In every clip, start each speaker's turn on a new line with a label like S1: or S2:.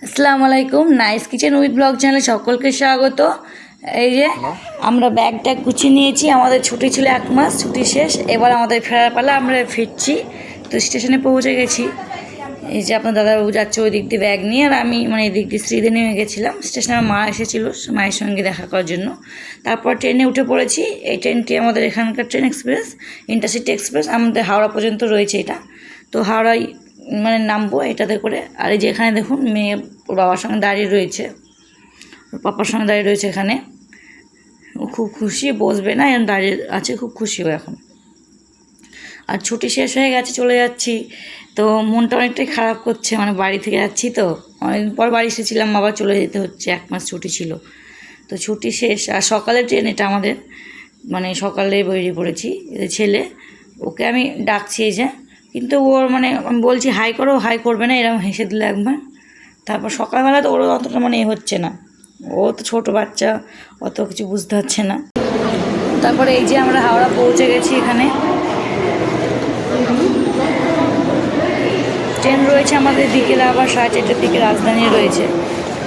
S1: আসসালামু আলাইকুম। Nice kitchen with blog চ্যানেলে সকলকে স্বাগত। এই যে আমরা ব্যাগ ট্যাগ গুছিয়ে নিয়েছি, আমাদের ছুটি ছিল 1 মাস, ছুটি শেষ, এবার আমাদের ফেরার পালা, আমরা ফিরছি। তো স্টেশনে পৌঁছে গেছি। এই যে আপনার দাদাবাবু যাচ্ছে ওই দিক দিয়ে ব্যাগ নিয়ে, আর আমি এই দিক দিয়ে শ্রীদে নেমে গেছিলাম। স্টেশনে আমার মা এসেছিলো মায়ের সঙ্গে দেখা করার জন্য। তারপর ট্রেনে উঠে পড়েছি। এই ট্রেনটি আমাদের এখানকার ট্রেন এক্সপ্রেস, ইন্টারসিটি এক্সপ্রেস, আমাদের হাওড়া পর্যন্ত রয়েছে এটা। তো হাওড়ায় নামবো এটাতে করে। আর এই যে এখানে দেখুন মেয়ে ওর বাবার সঙ্গে দাঁড়িয়ে রয়েছে, ওর পাপার সঙ্গে দাঁড়িয়ে রয়েছে এখানে। ও খুব খুশি, বসবে না, এখন দাঁড়িয়ে আছে, খুব খুশি ও এখন। আর ছুটি শেষ হয়ে গেছে, চলে যাচ্ছি। তো মনটা অনেকটাই খারাপ করছে, বাড়ি থেকে যাচ্ছি তো, অনেকদিন পর বাড়ি এসেছিলাম, আবার চলে যেতে হচ্ছে। 1 মাস ছুটি ছিল, তো ছুটি শেষ। আর সকালে ট্রেন এটা আমাদের, সকালে বেরিয়ে পড়েছি। ছেলে, ওকে আমি ডাকছি এই যে, কিন্তু ওর আমি বলছি হাই করো, হাই করবে না, এরকম হেসে দিল একবার। তারপর সকালবেলা তো ওর অতটা এ হচ্ছে না, ও তো ছোটো বাচ্চা, অত কিছু বুঝতে পারছে না। তারপরে এই যে আমরা হাওড়া পৌঁছে গেছি। এখানে ট্রেন রয়েছে আমাদের বিকেলে, আবার 4:30টার দিকে রাজধানী রয়েছে।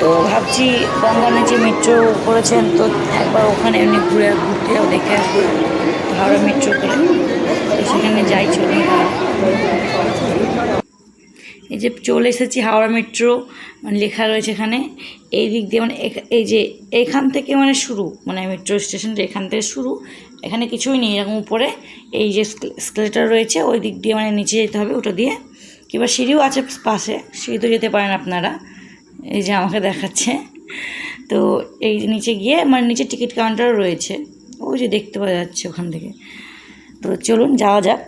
S1: তো ভাবছি গঙ্গার নিচে মেট্রো করেছেন, তো একবার ওখানে এমনি ঘুরতেও দেখে আসবো হাওড়া মেট্রো করে, তো সেখানে যাই চলুন। এই যে চলে এসেছি হাওড়া মেট্রো, লেখা রয়েছে এখানে। এই দিক দিয়ে এই যে এইখান থেকে শুরু, মেট্রো স্টেশনটা এখান থেকে শুরু, এখানে কিছুই নেই। এরকম উপরে এই যে স্কেলেটার রয়েছে, ওই দিক দিয়ে নিচে যেতে হবে, ওটা দিয়ে। কিংবা সিঁড়িও আছে পাশে, সিঁড়িতেও যেতে পারেন আপনারা। এই যে আমাকে দেখাচ্ছে। তো এই নিচে গিয়ে নিচে টিকিট কাউন্টারও রয়েছে, ওই যে দেখতে পাওয়া যাচ্ছে ওখান থেকে। তো চলুন যাওয়া যাক।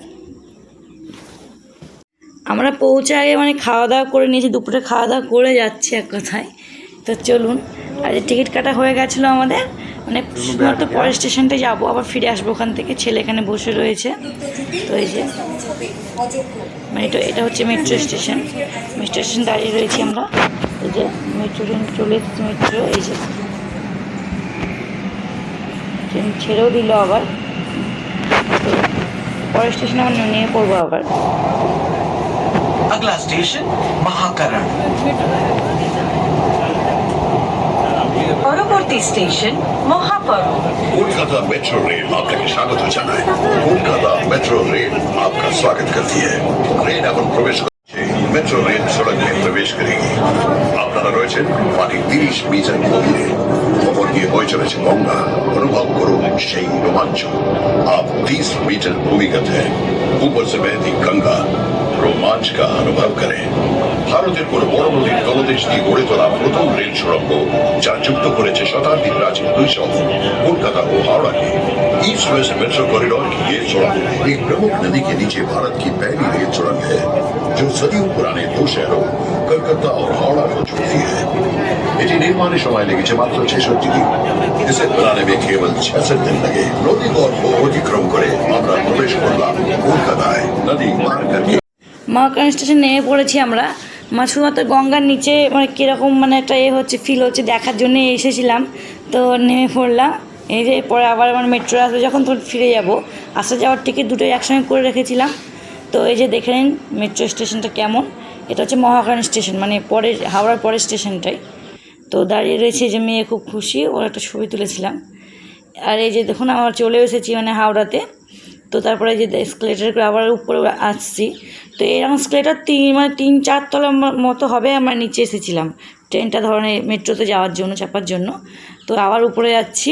S1: আমরা পৌঁছে আগে খাওয়া দাওয়া করে নিয়েছি, দুপুরে খাওয়া দাওয়া করে যাচ্ছি এক কথায়। তো চলুন। আর যে টিকিট কাটা হয়ে গেছিলো আমাদের, শুধুমাত্র পরের স্টেশনটায় যাবো, আবার ফিরে আসবো ওখান থেকে। ছেলে এখানে বসে রয়েছে। তো এই যে এটা হচ্ছে মেট্রো স্টেশন, মেট্রো স্টেশন দাঁড়িয়ে রয়েছি আমরা। এই যে মেট্রো ট্রেন চলে এসেছে, মেট্রো এই যে ট্রেন ছেড়েও দিল আবার। তো পরের স্টেশনে আমরা নিয়ে পড়বো আবার।
S2: अगला स्टेशन महाकरण, পরবর্তী স্টেশন মহাপরম।
S3: कोलकाता मेट्रो रेल आपके स्वागत জানায়। कोलकाता मेट्रो रेल आपका स्वागत करती है। ट्रेन এখন প্রবেশ করছে, মেট্রো রেল সড়কে প্রবেশ করেगी। আপনারা রয়েছেন মাটি 30 মিটার গভীরে, ওপর দিয়ে বয়ে চলেছে গঙ্গা। অনুভব করুন সেই রোমাঞ্চ। आप 30 मीटर भूमिगत है, ऊपर से बहती गंगा, रोमांच का अनुभव करें। ভারতের কোন বড় নদীর তলদেশ দিয়ে গড়ে তোলা প্রথম রেল সুড়ঙ্গ, যা যুক্ত করেছে শতাব্দীর প্রাচীন 2 শহর कोलकाता और हावड़ा के। ईस्ट वेस्ट मेट्रो कॉरिडोर की ये सुड़ंग एक प्रमुख नदी के नीचे भारत की पहली रेल सुड़ंग है, जो सदियों पुराने 2 शहरों कलकत्ता और हावड़ा को जोड़ती है। এটি নির্মাণের সময় লেগেছে মাত্র 66 দিন। इसे बनाने में केवल 66 दिन लगे। नदी को অতিক্রম করে আমরা প্রবেশ করলাম কলকাতায়। নদী পার করকে
S1: মহাকরণ স্টেশন নেমে পড়েছি আমরা। শুধুমাত্র গঙ্গার নিচে কীরকম একটা হচ্ছে, ফিল হচ্ছে, দেখার জন্য এসেছিলাম। তো নেমে পড়লাম। এই যে পরে আবার মেট্রো আসবে যখন, তখন ফিরে যাব। আসা যাওয়ার টিকিট দুটোই একসঙ্গে করে রেখেছিলাম। তো এই যে দেখে নিন মেট্রো স্টেশনটা কেমন। এটা হচ্ছে মহাকরণ স্টেশন, পরের হাওড়ার পরের স্টেশনটাই। তো দাঁড়িয়ে রয়েছে যে মেয়ে, খুব খুশি, ওর একটা ছবি তুলেছিলাম। আর এই যে দেখুন আমরা চলে এসেছি হাওড়াতে। তো তারপরে যে স্কেলেটার করে আবার উপরে আসছি। তো এরকম স্কেলেটার 3-4 তলার মতো হবে। আমরা নিচে এসেছিলাম ট্রেনটা মেট্রোতে যাওয়ার জন্য, চাপার জন্য। তো আবার উপরে যাচ্ছি,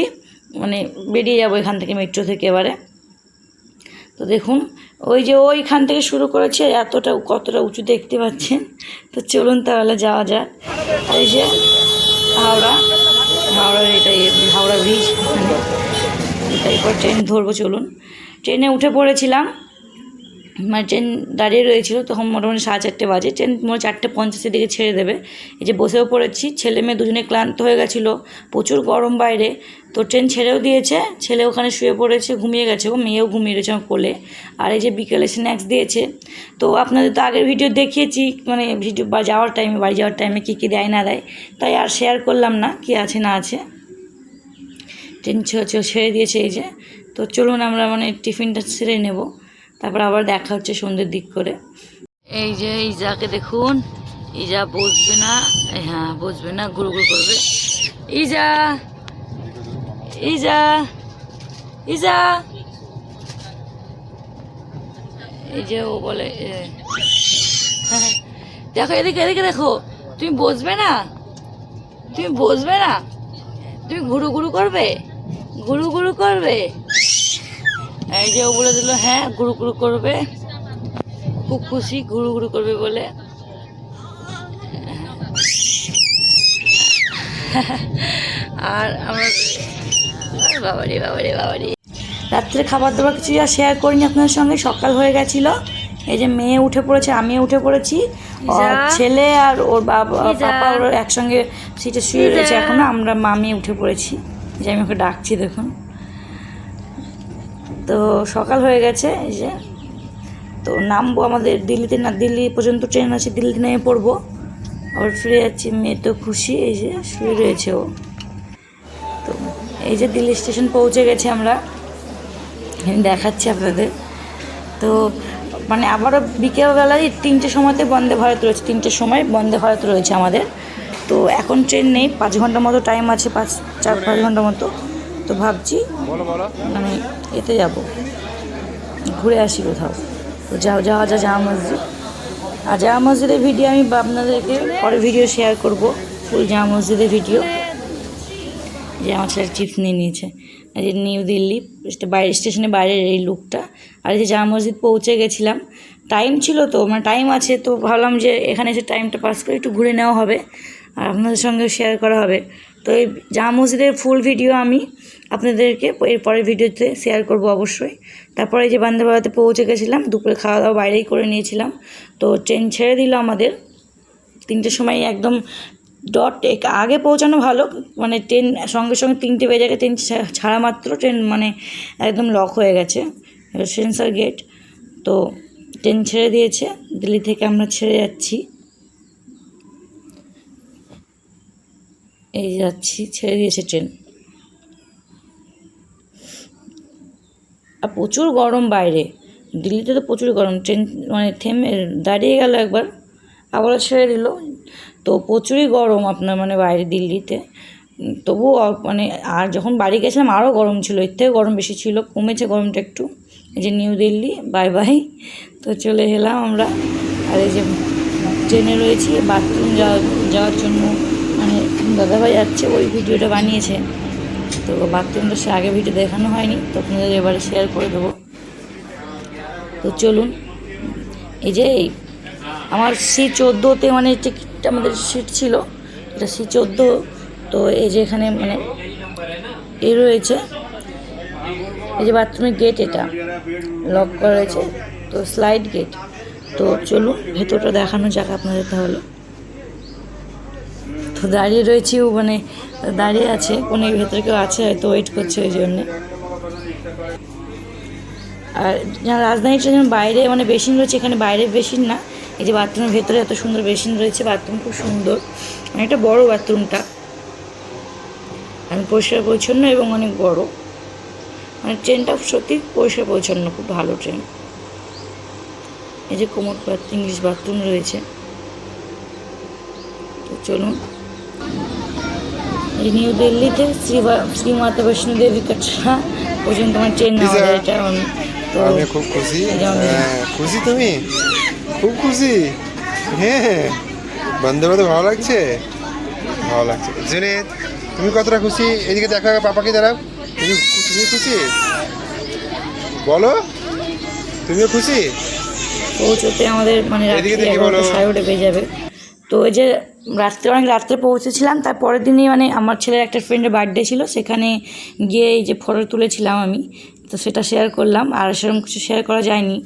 S1: বেরিয়ে যাবো এখান থেকে, মেট্রো থেকে এবারে। তো দেখুন ওই যে ওইখান থেকে শুরু করেছে, কতটা উঁচু দেখতে পাচ্ছেন। তো চলুন তাহলে যাওয়া যাক। এই যে হাওড়ার এটাই হাওড়া ব্রিজ, এরপর ট্রেন ধরবো। চলুন, ট্রেনে উঠে পড়েছিলাম। ট্রেন দাঁড়িয়ে রয়েছিল তখন, মোটামুটি 4:30 বাজে। ট্রেন 4:50-এর দিকে ছেড়ে দেবে। এই যে বসেও পড়েছি, ছেলে মেয়ে দুজনে ক্লান্ত হয়ে গেছিলো, প্রচুর গরম বাইরে। তো ট্রেন ছেড়েও দিয়েছে, ছেলে ওখানে শুয়ে পড়েছে, ঘুমিয়ে গেছে, মেয়েও ঘুমিয়ে রয়েছে আমার কোলে। আর এই যে বিকেলে স্ন্যাক্স দিয়েছে। তো আপনাদের তো আগের ভিডিও দেখিয়েছি, ভিডিও বা যাওয়ার টাইমে, বাড়ি যাওয়ার টাইমে কী কী দেয় না দেয়, তাই আর শেয়ার করলাম না কী আছে না আছে। ট্রেন ছেড়ে দিয়েছে এই যে। তো চলুন আমরা টিফিনটা সেরে নেব, তারপর আবার দেখা হচ্ছে সন্ধ্যের দিক করে। এই যে এই যাকে দেখুন, ইজা বসবে না, হ্যাঁ বসবে না, ঘুরু ঘুরু করবে। ইজা ইজা ইজা, এই যে ও বলে দেখো এদিকে এদিকে দেখো, তুমি বসবে না, তুমি বসবে না, তুমি ঘুরু ঘুরু করবে, ঘুরু ঘুরু করবে। এই যে ও বলে দিল হ্যাঁ ঘুরু ঘুরু করবে, খুব খুশি ঘুরু ঘুরু করবে বলে। আর আমরা বাবারে বাবারে বাবারে রাত্রে খাবার দাবার কিছু আর শেয়ার করিনি আপনাদের সঙ্গে। সকাল হয়ে গেছিলো, এই যে মেয়ে উঠে পড়েছে, আমিও উঠে পড়েছি, আর ছেলে আর ওর বাবা পাপা ওর একসঙ্গে সিটে শুয়ে রয়েছে এখনো। আমরা মামি উঠে পড়েছি, যে আমি ওকে ডাকছি দেখুন। তো সকাল হয়ে গেছে, এই যে তো নামবো আমাদের দিল্লিতে, না দিল্লি পর্যন্ত ট্রেন আছে, দিল্লিতে নেমে পড়বো, আবার ফিরে যাচ্ছি। মেয়ে তো খুশি, এই যে শুয়ে রয়েছে ও। তো এই যে দিল্লি স্টেশন পৌঁছে গেছি আমরা, দেখাচ্ছি আপনাদের। তো মানে আবারও বিকেলবেলায় 3টে সময়তে বন্দে ভারত রয়েছে, 3টের সময় বন্দে ভারত রয়েছে আমাদের। তো এখন ট্রেন নেই, 5 ঘন্টার মতো টাইম আছে, 4-5 ঘন্টার মতো। তো ভাবছি মানে এতে যাব, ঘুরে আসি কোথাও। তো যাওয়া যায় জামা মসজিদ। আর জামা মসজিদের ভিডিও আমি আপনাদেরকে পরে ভিডিও শেয়ার করব, ফুল জামা মসজিদের ভিডিও। যে আমার ছেলে চিপস নিয়ে নিয়েছে, এই যে নিউ দিল্লি বাইরে স্টেশনের বাইরের এই লুকটা। আর এই যে জামা মসজিদ পৌঁছে গেছিলাম, টাইম ছিল তো, মানে টাইম আছে, তো ভাবলাম যে এখানে এসে টাইমটা পাস করে একটু ঘুরে নেওয়া হবে আর আপনাদের সঙ্গে শেয়ার করা হবে। তো এই জামা মসজিদের ফুল ভিডিও আমি আপনাদেরকে এর পরের ভিডিওতে শেয়ার করব অবশ্যই। তারপরে এই যে বন্দে ভারতে পৌঁছে গেছিলাম, দুপুরে খাওয়া দাওয়া বাইরেই করে নিয়েছিলাম। তো ট্রেন ছেড়ে দিল আমাদের 3টের সময়, একদম ডট আগে পৌঁছানো ভালো, মানে ট্রেন সঙ্গে সঙ্গে 3টে বেজে গেছে, ট্রেন ছাড়া মাত্র ট্রেন মানে একদম লক হয়ে গেছে সেন্সার গেট। তো ট্রেন ছেড়ে দিয়েছে, দিল্লি থেকে আমরা ছেড়ে যাচ্ছি, এই যাচ্ছি, ছেড়ে দিয়েছে ট্রেন। আর প্রচুর গরম বাইরে, দিল্লিতে তো প্রচুর গরম। ট্রেন মানে থেমে দাঁড়িয়ে গেল একবার, আবারও ছেড়ে দিল। তো প্রচুরই গরম আপনার মানে বাইরে দিল্লিতে। তবুও মানে আর যখন বাড়ি গেছিলাম আরও গরম ছিল, এর থেকে গরম বেশি ছিল, কমেছে গরমটা একটু। এই যে নিউ দিল্লি, বাই বাই। তো চলে এলাম আমরা। আর এই যে ট্রেনে রয়েছি, বাথরুম যাওয়ার জন্য মানে দাদাভাই যাচ্ছে, ওই ভিডিওটা বানিয়েছে। তো বাথরুমটা সে আগে ভিডিও দেখানো হয়নি, তো আপনাদের এবারে শেয়ার করে দেবো। তো চলুন, এই যে আমার C14তে মানে টিকিটটা আমাদের সিট ছিল, এটা C14। তো এই যে এখানে মানে এই রয়েছে, এই যে বাথরুমের গেট, এটা লক করা রয়েছে, তো স্লাইড গেট। তো চলুন ভেতরটা দেখানো যাক আপনাদের তাহলে। তো দাঁড়িয়ে রয়েছি, মানে দাঁড়িয়ে আছে, কোনো ভেতরে কেউ আছে হয়তো, ওয়েট করছে ওই জন্যে। আর রাজধানী ট্রেনের বাইরে মানে বেসিন রয়েছে, এখানে বাইরে বেসিন না, এই যে বাথরুমের ভেতরে এত সুন্দর বেসিন রয়েছে, বাথরুম খুব সুন্দর, অনেকটা বড় বাথরুমটা, পরিষ্কার পরিচ্ছন্ন এবং অনেক বড়। মানে ট্রেনটা সত্যি পরিষ্কার পরিচ্ছন্ন, খুব ভালো ট্রেন। এই যে কোমোড ইংলিশ বাথরুম রয়েছে। তো চলুন, এই নিউ দিল্লিতে শ্রী মাতা বৈষ্ণো দেবী কাটরা পর্যন্ত আমার ট্রেন নেওয়া যায় এটা। তো
S4: আমি খুব খুশি। খুশি তুমি? খুব খুশি? হ্যাঁ, বন্দে ভারত ভালো লাগছে, ভালো লাগছে। জুনেদ, তুমি কতটা খুশি? এদিকে দেখা, পাপাকে দাঁড়াও। তুমি খুশি? বলো, তুমিও খুশি?
S1: পৌঁছতে আমাদের মানে রাত্রি 11:30 বেজে যাবে। তো এই যে অনেক রাত্রে পৌঁছেছিলাম, তার পরের দিনই মানে আমার ছেলের একটা ফ্রেন্ডের বার্থডে ছিল, সেখানে গিয়ে এই যে ফটো তুলেছিলাম আমি, তো সেটা শেয়ার করলাম। আর সেরকম কিছু শেয়ার করা যায়নি,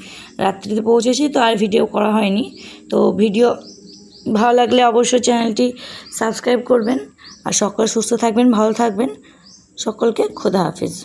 S1: রাত্রিতে পৌঁছেছি তো আর ভিডিও করা হয়নি। তো ভিডিও ভালো লাগলে অবশ্যই চ্যানেলটি সাবস্ক্রাইব করবেন। আর সকলে সুস্থ থাকবেন, ভালো থাকবেন, সকলকে খোদা হাফেজ।